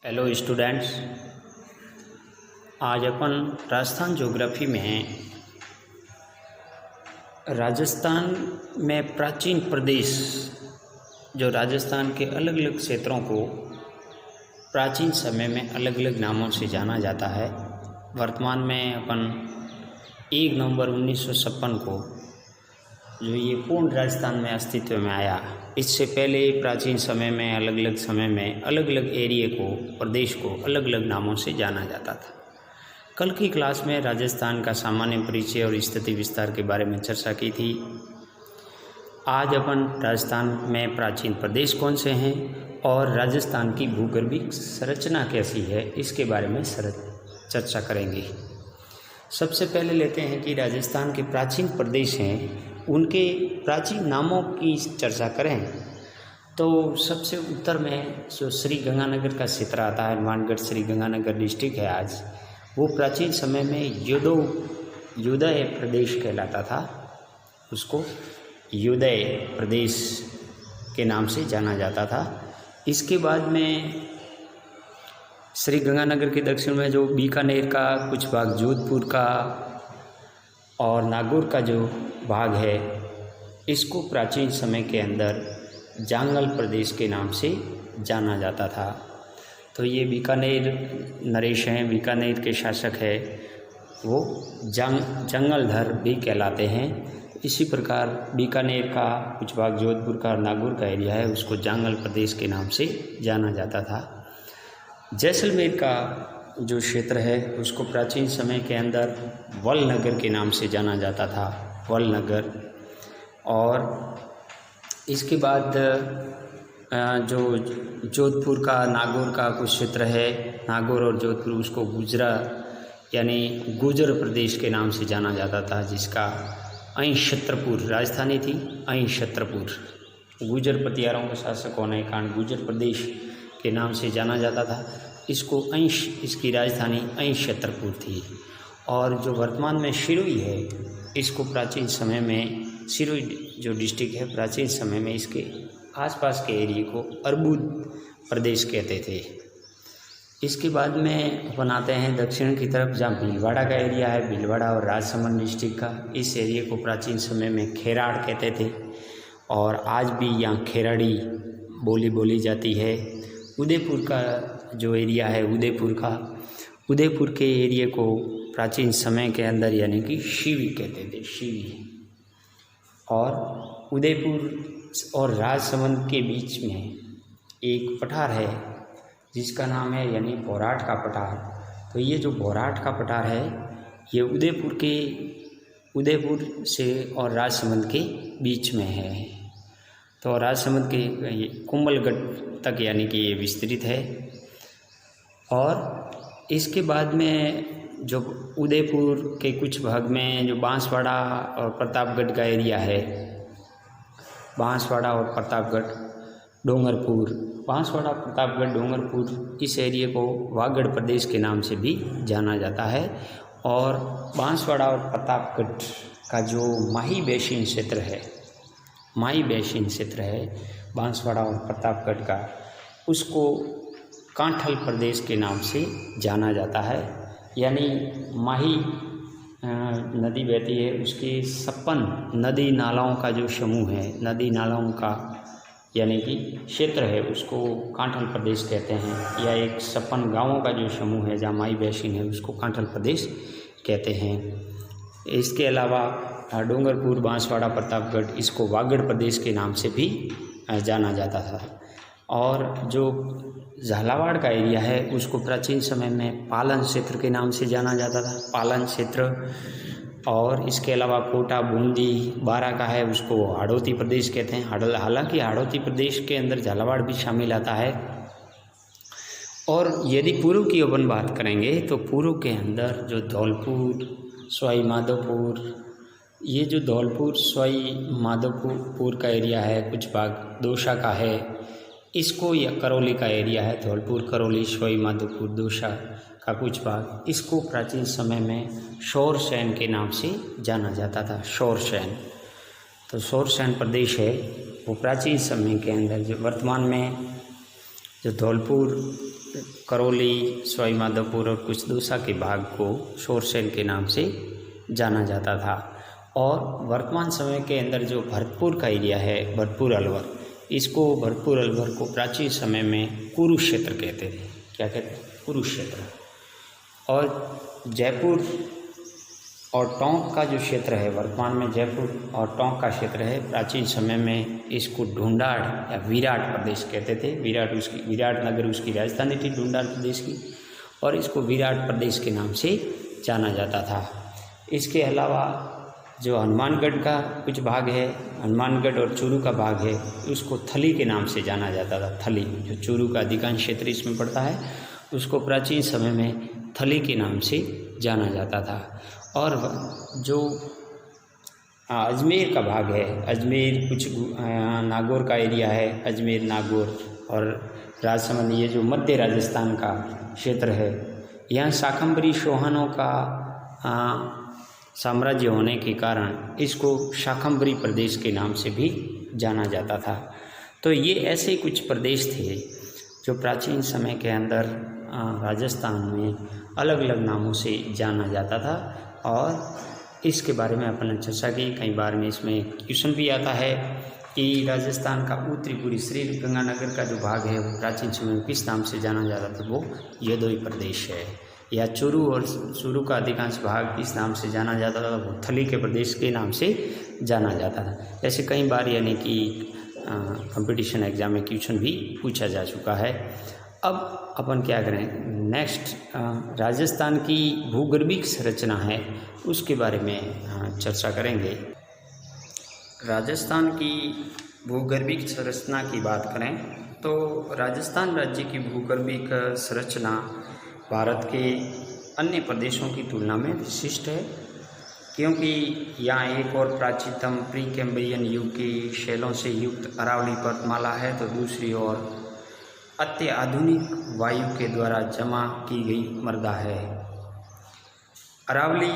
Hello students, आज अपन Rajasthan geography में राजस्थान में प्राचीन प्रदेश, जो राजस्थान के अलग अलग क्षेत्रों को प्राचीन समय में अलग अलग नामों से जाना जाता है। वर्तमान में अपन 1 नवंबर 1956 को जो ये पूर्ण राजस्थान में अस्तित्व में आया, इससे पहले प्राचीन समय में अलग अलग समय में अलग अलग एरिए को, प्रदेश को अलग अलग नामों से जाना जाता था। कल की क्लास में राजस्थान का सामान्य परिचय और स्थिति विस्तार के बारे में चर्चा की थी। आज अपन राजस्थान में प्राचीन प्रदेश कौन से हैं और राजस्थान की भूगर्भिक संरचना कैसी है, इसके बारे में चर्चा करेंगे। सबसे पहले लेते हैं कि राजस्थान के प्राचीन प्रदेश हैं, उनके प्राचीन नामों की चर्चा करें तो सबसे उत्तर में जो श्री गंगानगर का क्षेत्र आता है, हनुमानगढ़ श्री गंगानगर डिस्ट्रिक्ट है आज, वो प्राचीन समय में युदय प्रदेश कहलाता था। उसको युदय प्रदेश के नाम से जाना जाता था। इसके बाद में श्री गंगानगर के दक्षिण में जो बीकानेर का कुछ भाग, जोधपुर का और नागौर का जो भाग है, इसको प्राचीन समय के अंदर जांगल प्रदेश के नाम से जाना जाता था। तो ये बीकानेर नरेश हैं, बीकानेर के शासक है, वो जंगलधर भी कहलाते हैं। इसी प्रकार बीकानेर का कुछ भाग, जोधपुर का और नागौर का एरिया है, उसको जांगल प्रदेश के नाम से जाना जाता था। जैसलमेर का जो क्षेत्र है, उसको प्राचीन समय के अंदर वलनगर के नाम से जाना जाता था, वलनगर। और इसके बाद जो जोधपुर का, नागौर का कुछ क्षेत्र है, नागौर और जोधपुर, उसको गुजरा यानी गुजर प्रदेश के नाम से जाना जाता था, जिसका अंश छत्रपुर राजधानी थी। अंश छत्रपुर गुजर पतियारों के शासक होने के कारण गुजर प्रदेश के नाम से जाना जाता था। इसको अंश, इसकी राजधानी अंश छत्रपुर थी। और जो वर्तमान में सिरोही है, इसको प्राचीन समय में, सिरोही जो डिस्ट्रिक्ट है, प्राचीन समय में इसके आसपास के एरिए को अर्बुद प्रदेश कहते थे। इसके बाद में अपन आते हैं दक्षिण की तरफ, जहाँ भीलवाड़ा का एरिया है, भीलवाड़ा और राजसमंद डिस्ट्रिक्ट का। इस एरिए को प्राचीन समय में खेराड़ कहते थे और आज भी यहाँ खेराड़ी बोली बोली जाती है। उदयपुर का जो एरिया है, उदयपुर के एरिए को प्राचीन समय के अंदर यानी कि शिवी कहते थे, शिवी। और उदयपुर और राजसमंद के बीच में एक पठार है जिसका नाम है यानी भौराट का पठार। तो ये जो भौराट का पठार है, ये उदयपुर से और राजसमंद के बीच में है। तो राजसमंद के कुंभलगढ़ तक यानी कि ये विस्तृत है। और इसके बाद में जो उदयपुर के कुछ भाग में जो बांसवाड़ा और प्रतापगढ़ का एरिया है, बांसवाड़ा और प्रतापगढ़, डोंगरपुर, बांसवाड़ा, प्रतापगढ़, डोंगरपुर, इस एरिए को वागड़ प्रदेश के नाम से भी जाना जाता है। और बांसवाड़ा और प्रतापगढ़ का जो माही बेसिन क्षेत्र है, माही बेसिन क्षेत्र है बांसवाड़ा और प्रतापगढ़ का, उसको कांठल प्रदेश के नाम से जाना जाता है। यानी माही नदी बहती है, उसके 56 नदी नालाओं का जो समूह है, नदी नालाओं का यानी कि क्षेत्र है, उसको कांठल प्रदेश कहते हैं। या एक 56 गाँवों का जो समूह है जहाँ माही बेसिन है, उसको कांठल प्रदेश कहते हैं। इसके अलावा डोंगरपुर, बांसवाड़ा, प्रतापगढ़, इसको वागड़ प्रदेश के नाम से भी जाना जाता था। और जो झालावाड़ का एरिया है, उसको प्राचीन समय में पालन क्षेत्र के नाम से जाना जाता था, पालन क्षेत्र। और इसके अलावा कोटा, बूंदी, बारा का है, उसको हाड़ौती प्रदेश कहते हैं। हालांकि हाड़ौती प्रदेश के अंदर झालावाड़ भी शामिल आता है। और यदि पूर्व की अपन बात करेंगे तो पूर्व के अंदर जो धौलपुर, सवाई माधोपुर, ये जो धौलपुर, सवाई माधोपुर का एरिया है, कुछ भाग दौसा का है, इसको, या करौली का एरिया है, धौलपुर, करौली, सवाई माधोपुर, दौसा का कुछ भाग, इसको प्राचीन समय में शौरसेन के नाम से जाना जाता था, शौरसेन। तो शौरसेन प्रदेश है, वो प्राचीन समय के अंदर, जो वर्तमान में जो धौलपुर करौली, सवाई माधोपुर और कुछ दौसा के भाग को शोरसेन के नाम से जाना जाता था। और वर्तमान समय के अंदर जो भरतपुर का एरिया है, भरतपुर अलवर, इसको भरतपुर अलवर को प्राचीन समय में कुरुक्षेत्र कहते थे। क्या कहते हैं? कुरुक्षेत्र। और जयपुर और टोंक का जो क्षेत्र है, वर्तमान में जयपुर और टोंक का क्षेत्र है, प्राचीन समय में इसको ढूंढाड़ या विराट प्रदेश कहते थे। विराट नगर उसकी राजधानी थी ढूंढाड़ प्रदेश की, और इसको विराट प्रदेश के नाम से जाना जाता था। इसके अलावा जो हनुमानगढ़ का कुछ भाग है, हनुमानगढ़ और चूरू का भाग है, उसको थली के नाम से जाना जाता था। थली, जो चूरू का अधिकांश क्षेत्र इसमें पड़ता है, उसको प्राचीन समय में थली के नाम से जाना जाता था। और जो अजमेर का भाग है, अजमेर कुछ नागौर का एरिया है, अजमेर, नागौर और राजसमंद, ये जो मध्य राजस्थान का क्षेत्र है, यहाँ शाकंभरी चौहानों का साम्राज्य होने के कारण इसको शाकंभरी प्रदेश के नाम से भी जाना जाता था। तो ये ऐसे कुछ प्रदेश थे जो प्राचीन समय के अंदर राजस्थान में अलग अलग नामों से जाना जाता था। और इसके बारे में अपन ने चर्चा की। कई बार में इसमें क्वेश्चन भी आता है कि राजस्थान का उत्तरी पूरी श्री गंगानगर का जो भाग है वो प्राचीन समय में किस नाम से जाना जाता था? वो यदोई प्रदेश है। या चूरू और चूरू का अधिकांश भाग इस नाम से जाना जाता था, वो थली के प्रदेश के नाम से जाना जाता था। ऐसे कई बार यानी कि कंपटीशन एग्जाम में क्वेश्चन भी पूछा जा चुका है। अब अपन क्या करें, नेक्स्ट राजस्थान की भूगर्भिक संरचना है उसके बारे में चर्चा करेंगे। राजस्थान की भूगर्भिक संरचना की बात करें तो राजस्थान राज्य की भूगर्भिक संरचना भारत के अन्य प्रदेशों की तुलना में विशिष्ट है, क्योंकि यहाँ एक और प्राचीनतम प्री कैम्ब्रियन युग की शैलों से युक्त अरावली पर्वतमाला है, तो दूसरी ओर अत्याधुनिक वायु के द्वारा जमा की गई मृदा है। अरावली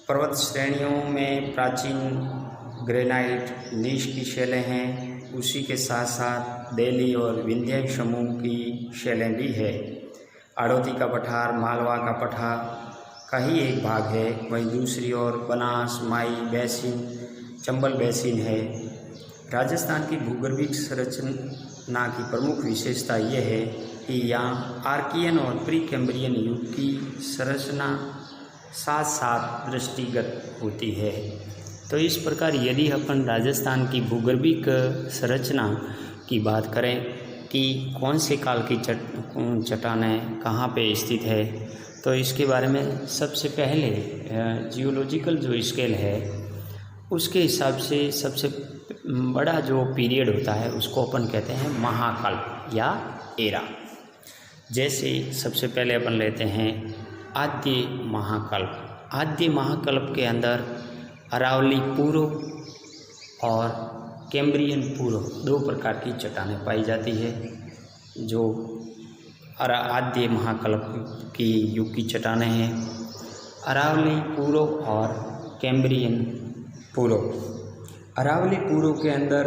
पर्वत श्रेणियों में प्राचीन ग्रेनाइट, नीश की शैलें हैं। उसी के साथ साथ दिल्ली और विंध्य समूह की शैलें भी है। आड़ोती का पठार, मालवा का पठार का ही एक भाग है। वहीं दूसरी ओर बनास, माई बेसिन, चंबल बेसिन है। राजस्थान की भूगर्भिक संरचना की प्रमुख विशेषता यह है कि यहाँ आर्कियन और प्री कैम्ब्रियन युग की संरचना साथ साथ दृष्टिगत होती है। तो इस प्रकार यदि अपन राजस्थान की भूगर्भिक संरचना की बात करें कि कौन से काल की चट्टानें कहाँ पे स्थित है, तो इसके बारे में सबसे पहले जियोलॉजिकल जो स्केल है उसके हिसाब से सबसे बड़ा जो पीरियड होता है उसको अपन कहते हैं महाकल्प या एरा। जैसे सबसे पहले अपन लेते हैं आद्य महाकल्प। आद्य महाकल्प के अंदर अरावली पूर्व और कैम्ब्रियन पूर्व दो प्रकार की चट्टानें पाई जाती है। जो आद्य महाकल्प की युग की चट्टानें हैं अरावली पूर्व और कैम्ब्रियन पूर्व। अरावली पूर्व के अंदर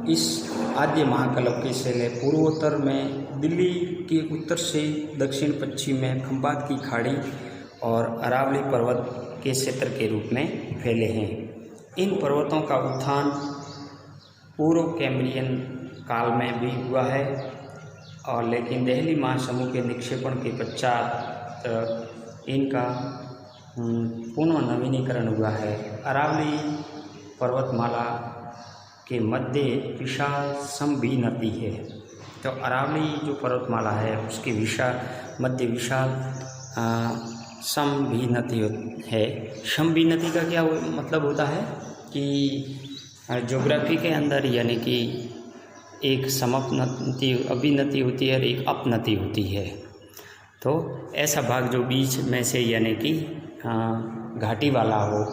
इस आद्य महाकल्प की शैलें पूर्वोत्तर में दिल्ली के उत्तर से दक्षिण पश्चिम में खंबात की खाड़ी और अरावली पर्वत के क्षेत्र के रूप में फैले हैं। इन पर्वतों का उत्थान पूर्व कैम्ब्रियन काल में भी हुआ है, और लेकिन दिल्ली महासमूह के निक्षेपण के पश्चात इनका पुनः नवीनीकरण हुआ है। अरावली पर्वतमाला के मध्य विशाल समभी नदी है। तो अरावली जो पर्वतमाला है उसके मध्य विशाल समभी नदी है। समभी नदी का क्या मतलब होता है कि ज्योग्राफी के अंदर यानी कि एक समोन्नति अभिनति होती है और एक अपनति होती है। तो ऐसा भाग जो बीच में से यानी कि घाटी वाला हो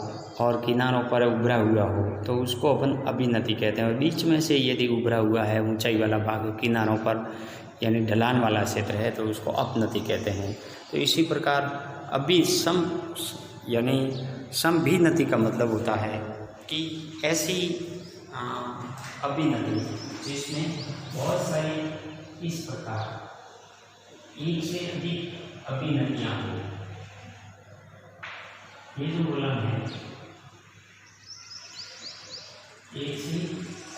और किनारों पर उभरा हुआ हो तो उसको अपन अभिनति कहते हैं। और बीच में से यदि उभरा हुआ है ऊंचाई वाला भाग किनारों पर यानी ढलान वाला क्षेत्र है तो उसको अपनति कहते हैं। तो इसी प्रकार अभी यानी समभिनति का मतलब होता है कि ऐसी अभिनति जिसमें बहुत सारी इस प्रकार एक से अधिक अभिनतियाँ हो, ये जो गोलन है एक से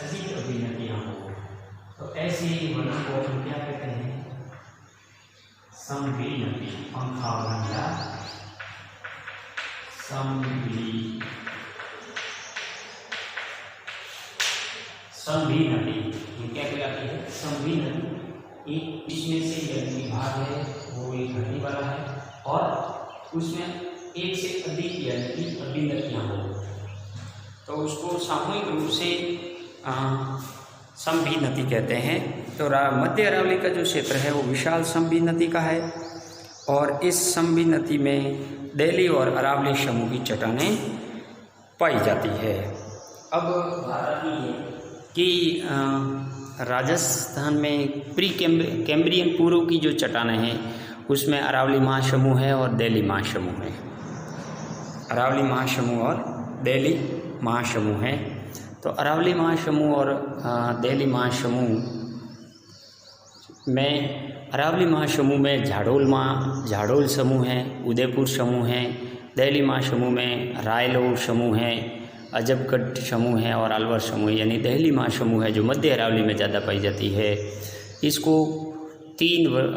अधिक अभिनतियाँ हो, तो ऐसे गोलन को हम क्या कहते हैं? समभिनति। पंखा बंधा समभिनति ये क्या कहलाती है? समभिनति। एक इसमें से यदि भाग है वो एक घटी वाला है और उसमें एक से अधिक यानी अभिनतियाँ हो, तो उसको सामूहिक रूप से समभिनति कहते हैं। तो मध्य अरावली का जो क्षेत्र है वो विशाल समभिनति का है और इस समभिनति में देहली और अरावली समूह की चट्टानें पाई जाती है। अब बात आती है कि राजस्थान में प्री कैम्ब्रियन पूर्व की जो चट्टानें हैं उसमें अरावली महासमूह है और देहली महासमूह है। अरावली महासमूह और देहली महासमूह है। तो अरावली महासमूह और देहली महासमूह में, अरावली महासमूह में झाड़ोल समूह है, उदयपुर समूह है। देहली महासमूह में रायलो समूह है, अजबगढ़ समूह है और अलवर समूह, यानी देहली महासमूह है जो मध्य अरावली में ज़्यादा पाई जाती है। इसको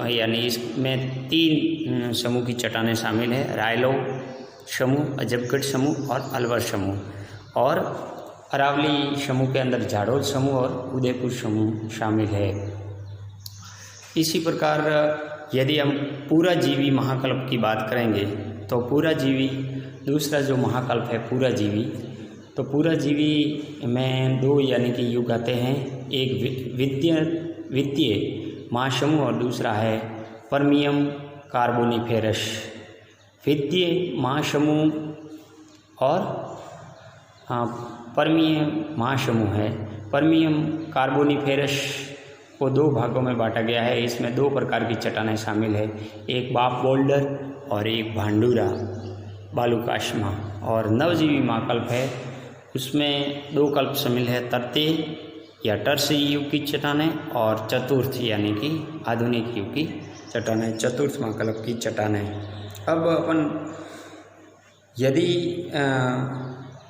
यानी इसमें 3 समूह की चट्टानें शामिल है, रायलो समूह, अजबगढ़ समूह और अलवर समूह। और अरावली समूह के अंदर झाड़ोल समूह और उदयपुर समूह शामिल है। इसी प्रकार यदि हम पूरा जीवी महाकल्प की बात करेंगे तो पूरा जीवी, दूसरा जो महाकल्प है पूरा जीवी, तो पूरा जीवी में 2 यानी कि युग आते हैं। एक वित्तीय महासमूह और दूसरा है परमियम कार्बोनिफेरस। वित्तीय महासमूह और परमियम महासमूह है। परमियम कार्बोनिफेरस को 2 भागों में बांटा गया है। इसमें 2 प्रकार की चट्टानें शामिल है, एक बाप बोल्डर और एक भांडूरा बालुकाष्मा। और नवजीवी महाकल्प है, उसमें 2 कल्प शामिल है, तृतीय या टर्सी युग की चट्टानें और चतुर्थ यानी कि आधुनिक युग की चट्टानें, चतुर्थ महाकल्प की चट्टानें। अब अपन यदि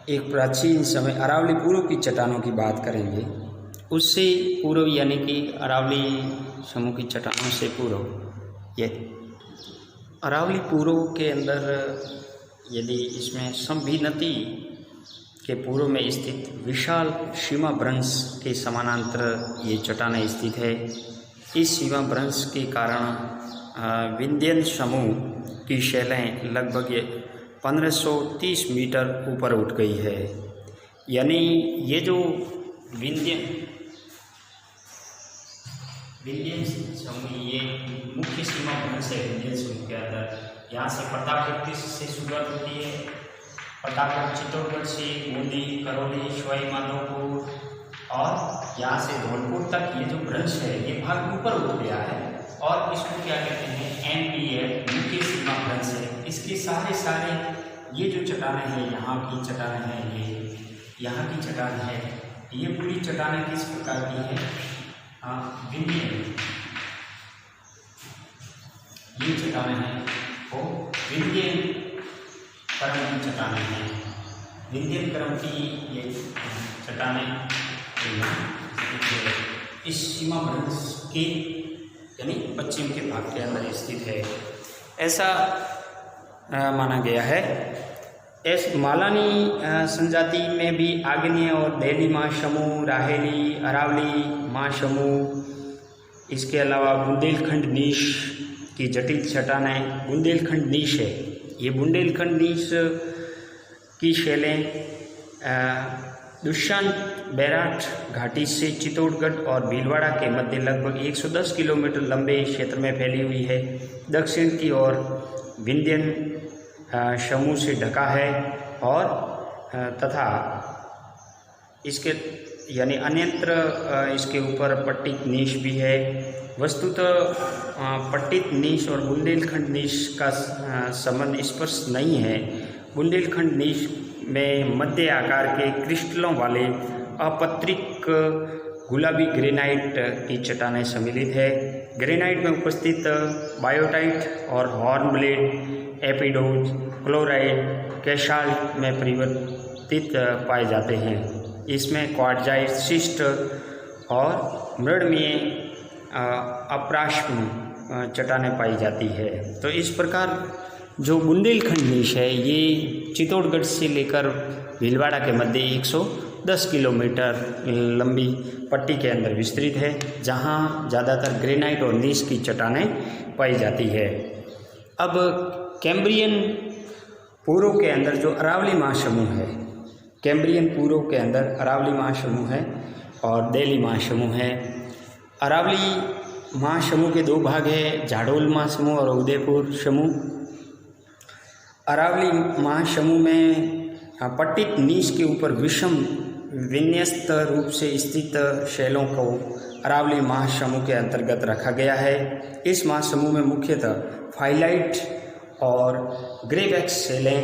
एक प्राचीन समय अरावली पूर्व की चट्टानों की बात करेंगे, उससे पूर्व यानी कि अरावली समूह की चट्टानों से पूर्व, ये अरावली पूर्व के अंदर यदि इसमें समभिनति के पूर्व में स्थित विशाल सीमा भ्रंश के समानांतर ये चट्टानें स्थित है। इस सीमा भ्रंश के कारण विंध्यन समूह की शैलें लगभग 1530 मीटर ऊपर उठ गई है। यानी ये जो विंध्यन समूह, ये मुख्य सीमा भ्रंश है विंध्यन समूह के अंदर। यहाँ से प्रतापगढ़ से शुरुआत होती है, प्रतापगढ़ चित्तौड़गढ़ से बूंदी, करौली, सवाई माधोपुर और यहाँ से धौलपुर तक ये जो भ्रंश है ये भाग ऊपर उठ गया है और इसको क्या कहते हैं? MPF मुख्य सीमा भ्रंश है। इसके सारे ये जो चट्टानें हैं, यहाँ की चट्टानें हैं, ये यहाँ की चट्टान है, ये पूरी चट्टानें किस प्रकार की है? विंध्यन, ये चट्टानें हैं वो विंध्यन क्रम की चट्टानें हैं। विंध्यन क्रम की ये चट्टानें इस सीमा भ्रंश के यानी पश्चिम के भाग के अंदर स्थित है, ऐसा माना गया है। इस मालानी संजाति में भी आग्नेय और देहली महासमूह, राहेली, अरावली महासमूह, इसके अलावा बुंदेलखंड नीश की जटिल चट्टानें, बुंदेलखंड नीश है। ये बुंदेलखंड नीश की शैलें दुष्यंत बैराट घाटी से चित्तौड़गढ़ और भीलवाड़ा के मध्य लगभग 110 किलोमीटर लंबे क्षेत्र में फैली हुई है। दक्षिण की ओर विंध्यन समूह से ढका है और तथा इसके यानी अन्यत्र इसके ऊपर पट्टित नीश भी है। वस्तुतः पट्टित नीश और बुंदेलखंड नीश का संबंध स्पष्ट नहीं है। बुंदेलखंड नीश में मध्य आकार के क्रिस्टलों वाले अपत्रिक गुलाबी ग्रेनाइट की चट्टानें सम्मिलित है। ग्रेनाइट में उपस्थित बायोटाइट और हॉर्नब्लेड, एपिडोज, क्लोराइड, कैसाल्ट में परिवर्तित पाए जाते हैं। इसमें क्वार्टजाइट, शिस्ट और मृणमयी अपराश्म चट्टानें पाई जाती है। तो इस प्रकार जो बुंदेलखंड नीश है ये चित्तौड़गढ़ से लेकर भीलवाड़ा के मध्य 110 किलोमीटर लंबी पट्टी के अंदर विस्तृत है, जहां ज़्यादातर ग्रेनाइट और नीश की चट्टानें पाई जाती है। अब कैम्ब्रियन पूर्व के अंदर जो अरावली महासमूह है, कैम्ब्रियन पूर्व के अंदर अरावली महासमूह है और देली महासमूह है। अरावली महासमूह के दो भाग हैं, झाड़ोल महासमूह और उदयपुर समूह। अरावली महासमूह में पट्टित नीश के ऊपर विषम विन्यस्त रूप से स्थित शैलों को अरावली महासमूह के अंतर्गत रखा गया है। इस महासमूह में मुख्यतः फाइलाइट और ग्रेवैक्स शैलें,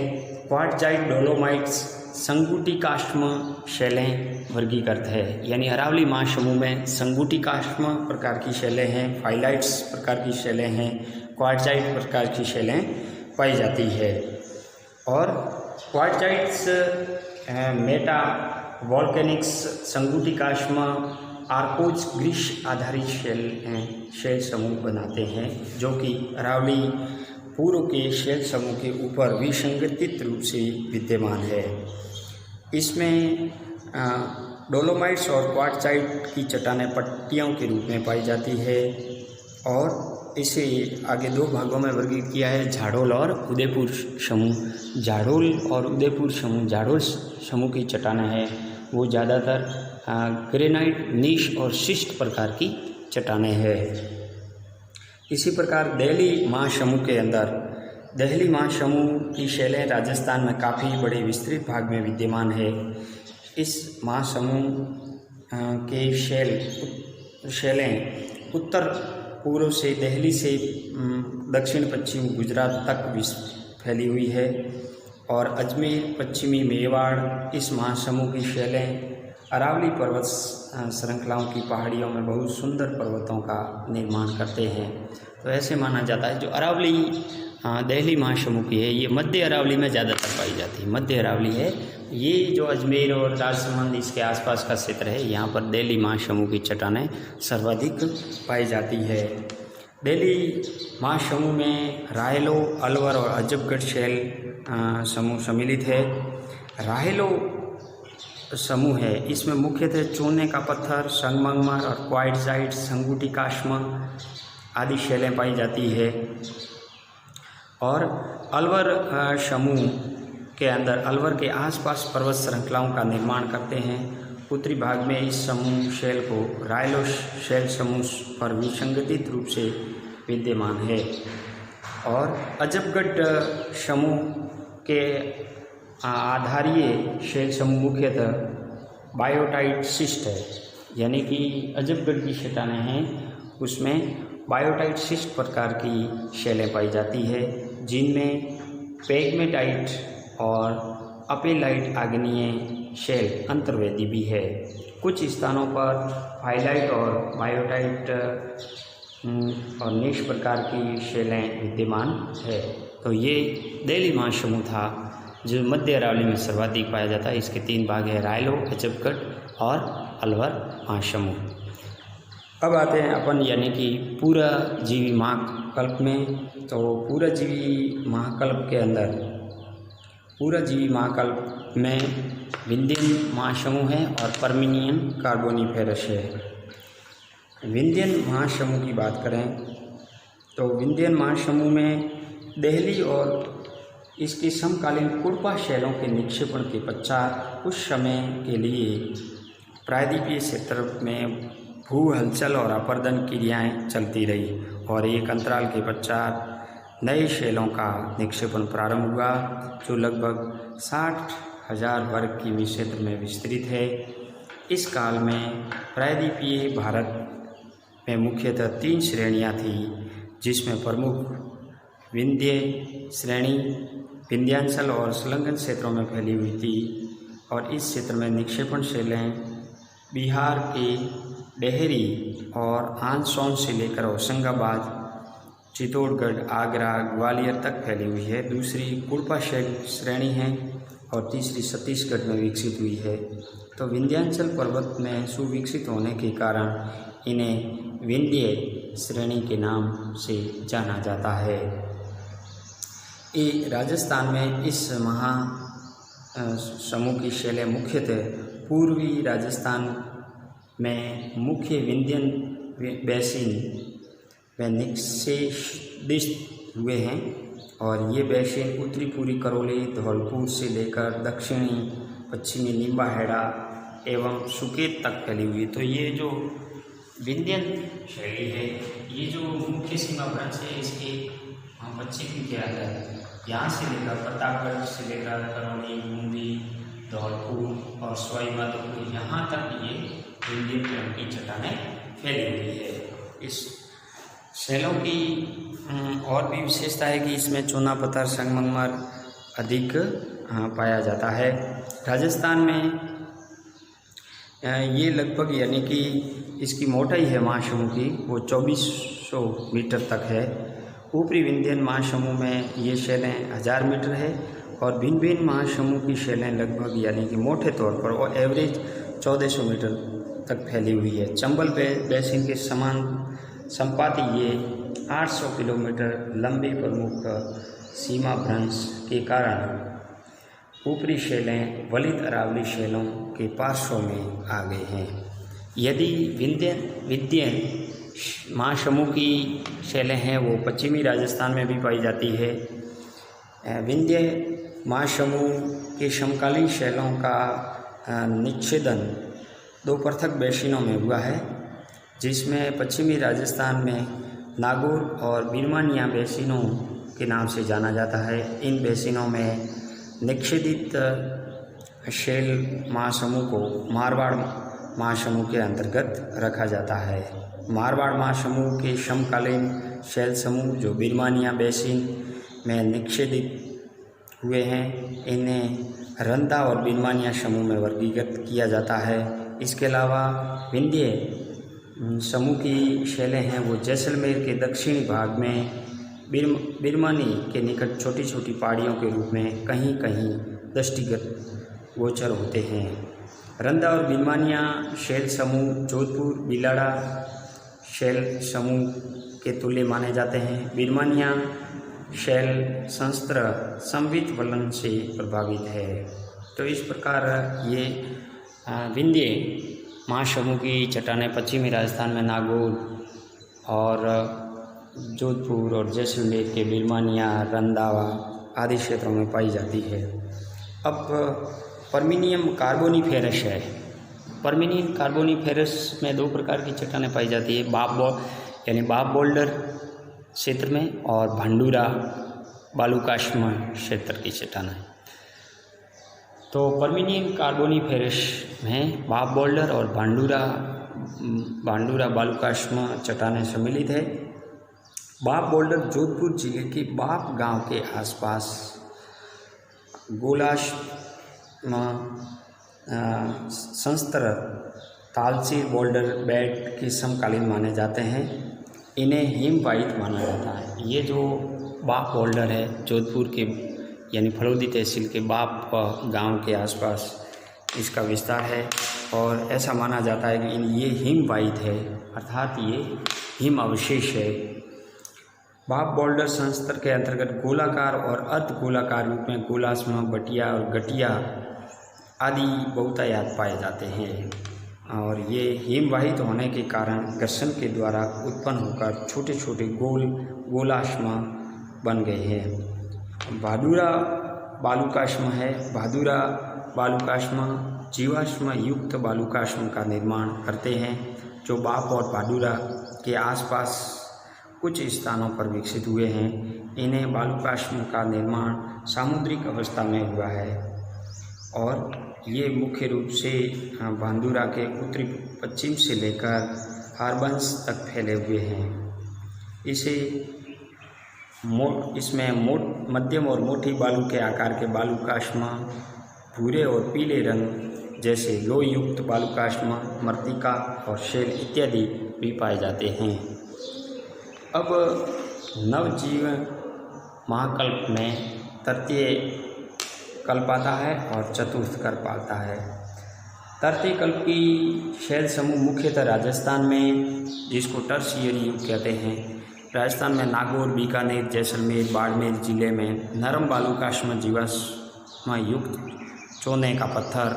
क्वार्टजाइट, डोलोमाइट्स, संगुटिकाश्म शैलें वर्गीकृत है। यानी अरावली महासमूह में संगुटिकाश्म प्रकार की शैलें हैं, फाइलाइट्स प्रकार की शैलें हैं, क्वार्टजाइट प्रकार की शैलें पाई जाती है। और क्वार्टजाइट्स मेटा वॉल्केनिक्स, संगुटिकाश्म, आर्कोज ग्रीस आधारित शैल समूह बनाते हैं, जो कि अरावली पूर्व के शैल समूह के ऊपर विसंगठित रूप से विद्यमान है। इसमें डोलोमाइट्स और क्वार्टजाइट की चट्टानें पट्टियों के रूप में पाई जाती है और इसे आगे दो भागों में वर्गीकृत किया है, झाड़ोल और उदयपुर समूह। झाड़ोल और उदयपुर समूह, झाड़ोल समूह की चट्टानें हैं वो ज़्यादातर ग्रेनाइट, नीश और शिस्ट प्रकार की चट्टानें हैं। इसी प्रकार देहली महासमूह के अंदर, देहली महासमूह की शैलें राजस्थान में काफ़ी बड़े विस्तृत भाग में विद्यमान है। इस महासमूह के शैलें उत्तर पूर्व से दिल्ली से दक्षिण पश्चिम गुजरात तक फैली हुई है और अजमेर, पश्चिमी मेवाड़, इस महासमूह की शैलें अरावली पर्वत श्रृंखलाओं की पहाड़ियों में बहुत सुंदर पर्वतों का निर्माण करते हैं। तो ऐसे माना जाता है जो अरावली दिल्ली महासमूह की है ये मध्य अरावली में ज़्यादातर पाई जाती है। मध्य अरावली है ये, जो अजमेर और राजसमंद इसके आसपास का क्षेत्र है, यहाँ पर दिल्ली महासमूह की चट्टानें सर्वाधिक पाई जाती है। दिल्ली महासमूह में राहेलो, अलवर और अजबगढ़ शैल समूह सम्मिलित है। राहेलो समूह है, इसमें मुख्यतः चूने का पत्थर, संगमरमर और क्वार्टजाइट, संगुटिकाश्म आदि शैलें पाई जाती है। और अलवर समूह के अंदर अलवर के आसपास पर्वत श्रृंखलाओं का निर्माण करते हैं। उत्तरी भाग में इस समूह शैल को रायलो शैल समूह पर विसंगठित रूप से विद्यमान है। और अजबगढ़ समूह के आधारीय शैल समूह मुख्यतः बायोटाइट शिस्ट है, यानी कि अजबगढ़ की चट्टानें हैं उसमें बायोटाइट शिस्ट प्रकार की शैलें पाई जाती है, जिनमें पेगमेटाइट और अपेलाइट आग्नेय शैल अंतर्वेदी भी है। कुछ स्थानों पर फाइलाइट और बायोटाइट और नीश प्रकार की शैलें विद्यमान है। तो ये दिल्ली महासमूह था जो मध्य अरावली में सर्वाधिक पाया जाता है। इसके तीन भाग हैं, रायलो, अजबगढ़ और अलवर महासमूह। अब आते हैं अपन यानी कि पूराजीवी महाकल्प में। तो पूराजीवी महाकल्प के अंदर पूराजीवी महाकल्प में विंध्यन महासमूह है और पर्मिनियन कार्बोनिफेरस है। विंध्यन महासमूह की बात करें तो विंध्यन महासमूह में दिल्ली और इसके समकालीन कुड़पा शैलों के निक्षेपण के पश्चात कुछ समय के लिए प्रायद्वीपीय क्षेत्र में भू हलचल और अपर्दन क्रियाएं चलती रही और एक अंतराल के पश्चात नए शैलों का निक्षेपण प्रारंभ हुआ, जो लगभग 60,000 वर्ग किमी क्षेत्र में विस्तृत है। इस काल में प्रायद्वीपीय भारत में मुख्यतः 3 श्रेणियां थीं, जिसमें प्रमुख विंध्य श्रेणी विंध्यांचल और संलग्न क्षेत्रों में फैली हुई थी और इस क्षेत्र में निक्षेपण शैलें बिहार के डेहरी और आनसौन से लेकर होशंगाबाद, चित्तौड़गढ़, आगरा, ग्वालियर तक फैली हुई है। दूसरी कुड़पा श्रेणी है और तीसरी छत्तीसगढ़ में विकसित हुई है। तो विंध्याचल पर्वत में सुविकसित होने के कारण इन्हें विंध्य श्रेणी के नाम से जाना जाता है। ये राजस्थान में इस महा समूह की शैलें मुख्यतः पूर्वी राजस्थान में मुख्य विंध्यन बेसिन में निक्षेपित हुए हैं और ये बेसिन उत्तरी पूर्वी करौली, धौलपुर से लेकर दक्षिणी पश्चिमी निम्बाहेड़ा एवं सुकेत तक फैली हुई। तो ये जो विंध्यन शैली है, ये जो मुख्य सीमा भ्रंश है, इसके पश्चिमी क्या है, यहाँ से लेकर प्रतापगढ़ से लेकर करौली, बूंदी, धौलपुर और सवाई माधोपुर, यहाँ तक ये विंध्य क्रम की चट्टानें फैली हुई है। इस शैलों की और भी विशेषता है कि इसमें चूना पत्थर, संगमरमर अधिक पाया जाता है। राजस्थान में ये लगभग यानी कि इसकी मोटाई है महासमूह की वो 2400 मीटर तक है। ऊपरी विंध्यन महासमूह में ये शैलें 1000 मीटर है और भिन्न भिन्न महासमूह की शैलें लगभग यानी कि मोटे तौर पर वो एवरेज 1400 मीटर तक फैली हुई है। चंबल बेसिन के समान संपाती ये 800 किलोमीटर लंबी प्रमुख सीमा भ्रंश के कारण ऊपरी शैलें वलित अरावली शैलों के पार्श्व में आ गए हैं। यदि विंध्य महासमूह की शैलें हैं वो पश्चिमी राजस्थान में भी पाई जाती है। विंध्य महासमूह के समकालीन शैलों का निच्छेदन 2 पृथक बेसिनों में हुआ है, जिसमें पश्चिमी राजस्थान में नागौर और बिरमानिया बेसिनों के नाम से जाना जाता है। इन बेसिनों में निक्षेदित शैल महासमूह को मारवाड़ महासमूह के अंतर्गत रखा जाता है। मारवाड़ महासमूह के समकालीन शैल समूह जो बिरमानिया बेसिन में निक्षेदित हुए हैं, इन्हें रंधा और बिरमानिया समूह में वर्गीकृत किया जाता है। इसके अलावा विंध्य समूह की शैलें हैं वो जैसलमेर के दक्षिणी भाग में बिरमानी के निकट छोटी छोटी पहाड़ियों के रूप में कहीं कहीं दृष्टिगत गोचर होते हैं। रंधा और बिरमानिया शैल समूह जोधपुर बिलाड़ा शैल समूह के तुल्य माने जाते हैं। बिरमानिया शैल संस्त्र संवित वलन से प्रभावित है। तो इस प्रकार ये विंध्य महासमूह की चट्टानें पश्चिमी राजस्थान में नागौर और जोधपुर और जैसलमेर के बिरमानिया, रंधावा आदि क्षेत्रों में पाई जाती है। अब पर्मिनियम कार्बोनिफेरस है। पर्मिनियम कार्बोनिफेरस में 2 प्रकार की चट्टानें पाई जाती है, बाप बोल्डर क्षेत्र में और भंडूरा बालुकाश्म क्षेत्र की चट्टानें। तो पर्मिनियम कार्बोनिफेरस में बाप बोल्डर और भांडूरा बालुकाश्म चट्टानें सम्मिलित है। बाप बोल्डर जोधपुर जिले के बाप गांव के आसपास गोलाश्म संस्तर तालसी बोल्डर बेड के समकालीन माने जाते हैं। इन्हें हिमवाहित माना जाता है। ये जो बाप बोल्डर है जोधपुर के यानी फलोदी तहसील के बाप गांव के आसपास इसका विस्तार है और ऐसा माना जाता है कि ये हिमवाहित है, अर्थात ये हिम अवशेष है। बाप बोल्डर संस्तर के अंतर्गत गोलाकार और अर्ध गोलाकार रूप में गोलाश्म, बटिया और गटिया आदि बहुतायत पाए जाते हैं और ये हिमवाहित होने के कारण घर्षण के द्वारा उत्पन्न होकर छोटे छोटे गोलाश्म बन गए हैं। भादुरा बालुकाश्म है। भादुरा बालुकाश्म जीवाश्म युक्त बालुकाश्म का निर्माण करते हैं जो बाप और भादुरा के आसपास कुछ स्थानों पर विकसित हुए हैं। इन्हें बालुकाश्म का निर्माण सामुद्रिक अवस्था में हुआ है और ये मुख्य रूप से भादुरा के उत्तरी पश्चिम से लेकर हारबंस तक फैले हुए हैं। इसमें मध्यम और मोटी बालू के आकार के बालुकाश्म भूरे और पीले रंग जैसे लोह युक्त बालुकाष्म, मृत्तिका और शैल इत्यादि भी पाए जाते हैं। अब नवजीवन महाकल्प में तृतीय कल्प आता है और चतुर्थ कल्प आता है। तृतीय कल्प की शैल समूह मुख्यतः राजस्थान में, जिसको टर्शियरी युग कहते हैं, राजस्थान में नागौर, बीकानेर, जैसलमेर, बाड़मेर जिले में नरम बालुकाष्म जीवाश्म युक्त चूने का पत्थर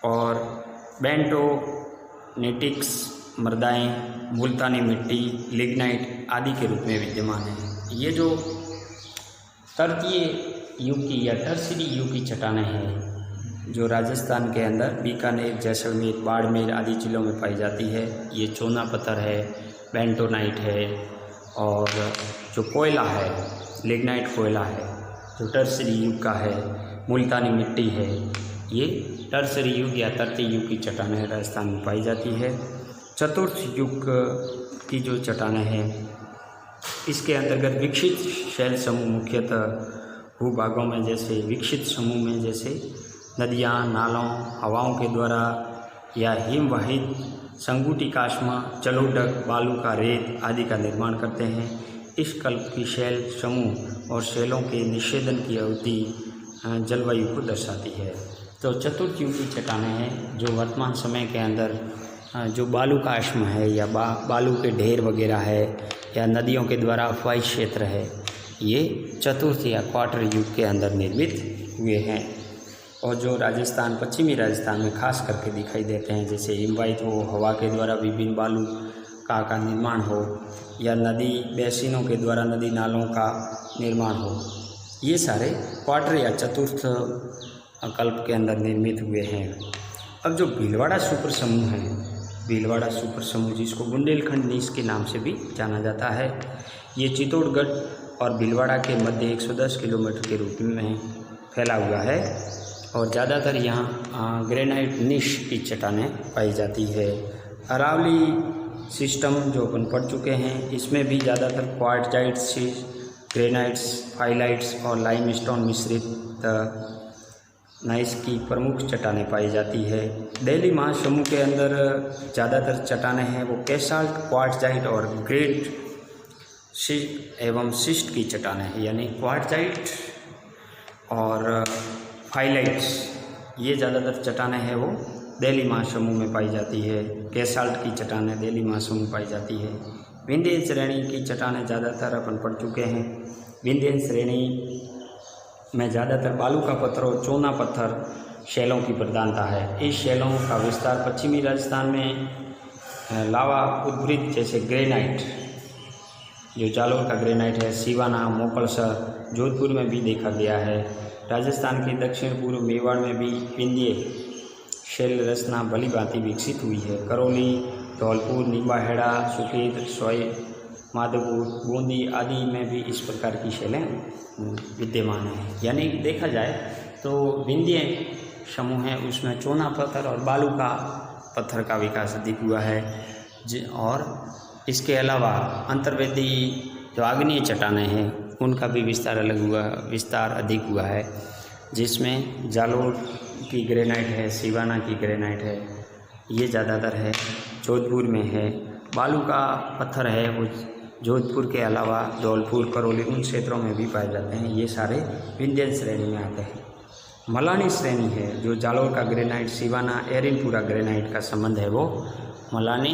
और बेंटोनेटिक्स मृदाएँ, मुल्तानी मिट्टी, लिग्नाइट आदि के रूप में विद्यमान है। ये जो तृतीय युग की या टर्शियरी युग की चट्टानें हैं जो राजस्थान के अंदर बीकानेर, जैसलमेर, बाड़मेर आदि जिलों में पाई जाती है, ये चूना पत्थर है, बेंटोनाइट है और जो कोयला है, लिग्नाइट कोयला है जो टर्शियरी युग का है, मुल्तानी मिट्टी है, ये टर्शियरी युग या तृतीय युग की चट्टानें राजस्थान में पाई जाती है। चतुर्थ युग की जो चट्टानें हैं इसके अंतर्गत विकसित शैल समूह मुख्यतः भूभागों में, जैसे विकसित समूह में जैसे नदियाँ, नालों, हवाओं के द्वारा या हिमवाहित संगुटिकाष्म, जलोढ़, बालू का रेत आदि का निर्माण करते हैं। इस कल्प की शैल समूह और शैलों के निषेधन की अवधि जलवायु को दर्शाती है। तो चतुर्थ युग की चट्टानें हैं जो वर्तमान समय के अंदर जो बालुकाष्म है या बालू के ढेर वगैरह है या नदियों के द्वारा अफवाही क्षेत्र है, ये चतुर्थ या क्वार्टर युग के अंदर निर्मित हुए हैं और जो राजस्थान, पश्चिमी राजस्थान में खास करके दिखाई देते हैं, जैसे हिमवाहित हो, हवा के द्वारा विभिन्न बालू का निर्माण हो या नदी बेसिनों के द्वारा नदी नालों का निर्माण हो, ये सारे क्वार्टर या चतुर्थ कल्प के अंदर निर्मित हुए हैं। अब जो भीलवाड़ा सुपर समूह है, भीलवाड़ा सुपर समूह जिसको बुंदेलखंड नीस के नाम से भी जाना जाता है, ये चित्तौड़गढ़ और भीलवाड़ा के मध्य 110 किलोमीटर के रूप में फैला हुआ है और ज़्यादातर यहाँ ग्रेनाइट नीश की चट्टानें पाई जाती है। अरावली सिस्टम जो अपन पढ़ चुके हैं, इसमें भी ज़्यादातर क्वार्टजाइट्स, ग्रेनाइट्स, फाइलाइट्स और लाइमस्टोन मिश्रित नाइस की प्रमुख चट्टानें पाई जाती है। दिल्ली महासमूह के अंदर ज़्यादातर चट्टानें हैं वो कैसाल्ट, क्वार्टजाइट और ग्रेट एवं शिस्ट की चट्टानें हैं, यानी क्वार्टजाइट और फाइलाइट्स, ये ज़्यादातर चट्टानें हैं वो दिल्ली महासमूह में पाई जाती है। कैसाल्ट की चट्टानें दिल्ली महासमूह में पाई जाती है। विंध्य श्रेणी की चट्टानें ज़्यादातर अपन पढ़ चुके हैं। विंध्य श्रेणी में ज़्यादातर बालू का पत्थर और चूना पत्थर शैलों की प्रधानता है। इस शैलों का विस्तार पश्चिमी राजस्थान में लावा उद्भिद जैसे ग्रेनाइट, जो जालोर का ग्रेनाइट है, सिवाना, मोकलसर, जोधपुर में भी देखा गया है। राजस्थान के दक्षिण पूर्व मेवाड़ में भी विंध्य शैल रचना भली भांति विकसित हुई है। करौली, धौलपुर, निम्बाहेड़ा, सुकेत, सोय, माधोपुर, बूंदी आदि में भी इस प्रकार की शैलें विद्यमान हैं। यानी देखा जाए तो विंध्य समूह है उसमें चूना पत्थर और बालू का पत्थर का विकास अधिक हुआ है और इसके अलावा अंतर्वेदी जो आग्नेय चट्टानें हैं उनका भी विस्तार अधिक हुआ है, जिसमें जालोर की ग्रेनाइट है, सिवाना की ग्रेनाइट है, ये ज़्यादातर है, जोधपुर में है। बालू का पत्थर है वो जोधपुर के अलावा धौलपुर, करौली उन क्षेत्रों में भी पाए जाते हैं। ये सारे विंध्य श्रेणी में आते हैं। मलानी श्रेणी है जो जालोर का ग्रेनाइट, सिवाना, एरिनपुरा ग्रेनाइट का संबंध है वो मलानी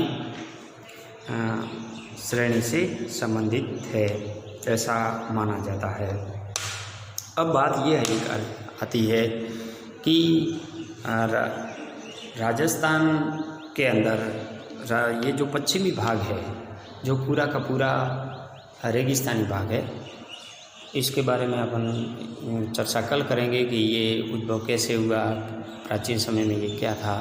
श्रेणी से संबंधित है, ऐसा माना जाता है। अब बात यह आती है कि राजस्थान के अंदर ये जो पश्चिमी भाग है, जो पूरा का पूरा रेगिस्तानी भाग है, इसके बारे में अपन चर्चा कल करेंगे कि ये उद्भव कैसे हुआ, प्राचीन समय में ये क्या था।